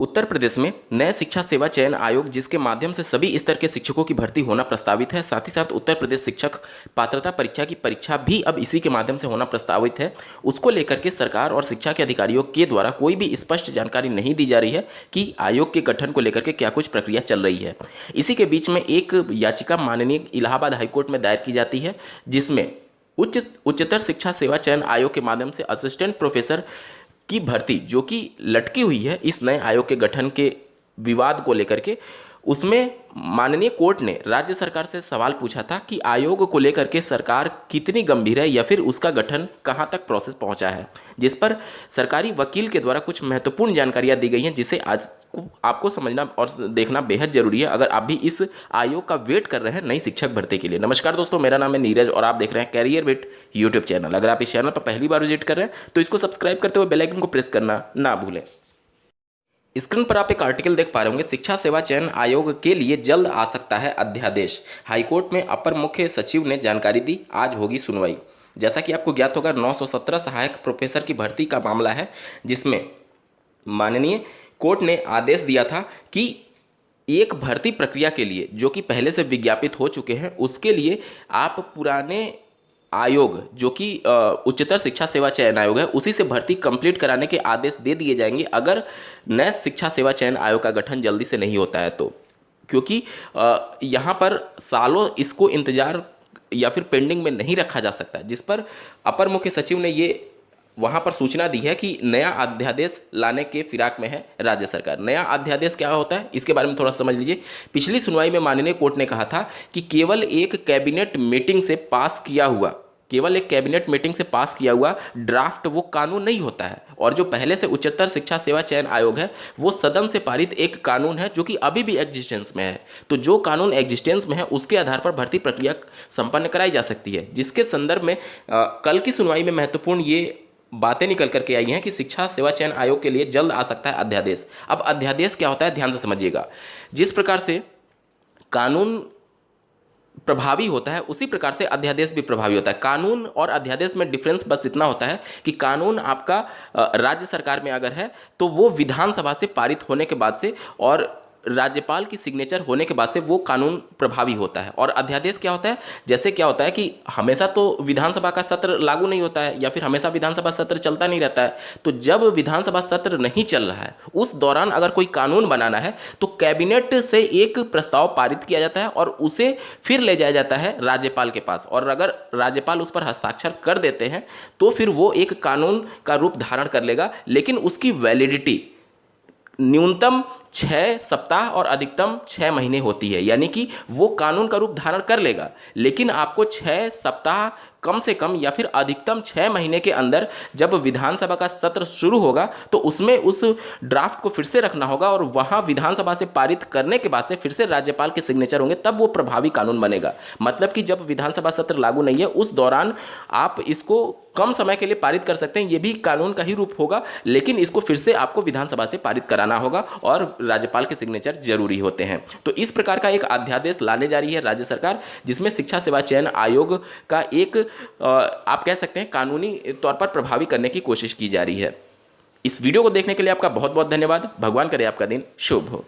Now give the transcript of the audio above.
उत्तर प्रदेश में नए शिक्षा सेवा चयन आयोग जिसके माध्यम से सभी स्तर के शिक्षकों की भर्ती होना प्रस्तावित है। साथ ही साथ उत्तर प्रदेश शिक्षक पात्रता परीक्षा की परीक्षा भी अब इसी के माध्यम से होना प्रस्तावित है। उसको लेकर के सरकार और शिक्षा के अधिकारियों के द्वारा कोई भी स्पष्ट जानकारी नहीं दी जा रही है कि आयोग के गठन को लेकर के क्या कुछ प्रक्रिया चल रही है। इसी के बीच में एक याचिका माननीय इलाहाबाद हाईकोर्ट में दायर की जाती है, जिसमें उच्चतर शिक्षा सेवा चयन आयोग के माध्यम से असिस्टेंट प्रोफेसर की भर्ती जो कि लटकी हुई है इस नए आयोग के गठन के विवाद को लेकर के, उसमें माननीय कोर्ट ने राज्य सरकार से सवाल पूछा था कि आयोग को लेकर के सरकार कितनी गंभीर है या फिर उसका गठन कहां तक प्रोसेस पहुंचा है, जिस पर सरकारी वकील के द्वारा कुछ महत्वपूर्ण जानकारियां दी गई हैं, जिसे आज आपको समझना और देखना बेहद जरूरी है अगर आप भी इस आयोग का वेट कर रहे हैं नई शिक्षक भर्ती के लिए। नमस्कार दोस्तों, मेरा नाम है नीरज और आप देख रहे हैं कैरियर बिट यूट्यूब चैनल। अगर आप इस चैनल पर पहली बार विजिट कर रहे हैं तो इसको सब्सक्राइब करते हुए बेल आइकन को प्रेस करना ना भूलें। स्क्रीन पर आप एक आर्टिकल देख पा रहे होंगे, शिक्षा सेवा चयन आयोग के लिए जल्द आ सकता है अध्यादेश। हाईकोर्ट में अपर मुख्य सचिव ने जानकारी दी, आज होगी सुनवाई। जैसा कि आपको ज्ञात होगा 917 सहायक प्रोफेसर की भर्ती का मामला है, जिसमें माननीय कोर्ट ने आदेश दिया था कि एक भर्ती प्रक्रिया के लिए जो कि पहले से विज्ञापित हो चुके हैं उसके लिए आप पुराने आयोग जो कि उच्चतर शिक्षा सेवा चयन आयोग है उसी से भर्ती कंप्लीट कराने के आदेश दे दिए जाएंगे अगर नए शिक्षा सेवा चयन आयोग का गठन जल्दी से नहीं होता है तो, क्योंकि यहाँ पर सालों इसको इंतजार या फिर पेंडिंग में नहीं रखा जा सकता, जिस पर अपर मुख्य सचिव ने ये वहाँ पर सूचना दी है कि नया अध्यादेश लाने के फिराक में है राज्य सरकार। नया अध्यादेश क्या होता है इसके बारे में थोड़ा समझ लीजिए। पिछली सुनवाई में माननीय कोर्ट ने कहा था कि केवल एक कैबिनेट मीटिंग से पास किया हुआ ड्राफ्ट वो कानून नहीं होता है, और जो पहले से उच्चतर शिक्षा सेवा चयन आयोग है वो सदन से पारित एक कानून है जो कि अभी भी एग्जिस्टेंस में है। तो जो कानून एग्जिस्टेंस में है उसके आधार पर भर्ती प्रक्रिया संपन्न कराई जा सकती है, जिसके संदर्भ में कल की सुनवाई में महत्वपूर्ण ये बातें निकल करके आई हैं कि शिक्षा सेवा चयन आयोग के लिए जल्द आ सकता है अध्यादेश। अब अध्यादेश क्या होता है ध्यान से समझिएगा। जिस प्रकार से कानून प्रभावी होता है उसी प्रकार से अध्यादेश भी प्रभावी होता है। कानून और अध्यादेश में डिफरेंस बस इतना होता है कि कानून आपका राज्य सरकार में अगर है तो वो विधानसभा से पारित होने के बाद से और राज्यपाल की सिग्नेचर होने के बाद से वो कानून प्रभावी होता है। और अध्यादेश क्या होता है, जैसे क्या होता है कि हमेशा तो विधानसभा का सत्र लागू नहीं होता है या फिर हमेशा विधानसभा सत्र चलता नहीं रहता है, तो जब विधानसभा सत्र नहीं चल रहा है उस दौरान अगर कोई कानून बनाना है तो कैबिनेट से एक प्रस्ताव पारित किया जाता है और उसे फिर ले जाया जाता है राज्यपाल के पास, और अगर राज्यपाल उस पर हस्ताक्षर कर देते हैं तो फिर वो एक कानून का रूप धारण कर लेगा, लेकिन उसकी वैलिडिटी न्यूनतम 6 सप्ताह और अधिकतम 6 महीने होती है। यानी कि वो कानून का रूप धारण कर लेगा, लेकिन आपको 6 सप्ताह कम से कम या फिर अधिकतम 6 महीने के अंदर जब विधानसभा का सत्र शुरू होगा तो उसमें उस ड्राफ्ट को फिर से रखना होगा, और वहां विधानसभा से पारित करने के बाद से फिर से राज्यपाल के सिग्नेचर होंगे, तब वो प्रभावी कानून बनेगा। मतलब कि जब विधानसभा सत्र लागू नहीं है उस दौरान आप इसको कम समय के लिए पारित कर सकते हैं, ये भी कानून का ही रूप होगा, लेकिन इसको फिर से आपको विधानसभा से पारित कराना होगा और राज्यपाल के सिग्नेचर जरूरी होते हैं। तो इस प्रकार का एक अध्यादेश लाने जा रही है राज्य सरकार, जिसमें शिक्षा सेवा चयन आयोग का एक आप कह सकते हैं कानूनी तौर पर प्रभावी करने की कोशिश की जा रही है। इस वीडियो को देखने के लिए आपका बहुत बहुत धन्यवाद। भगवान करे आपका दिन शुभ हो।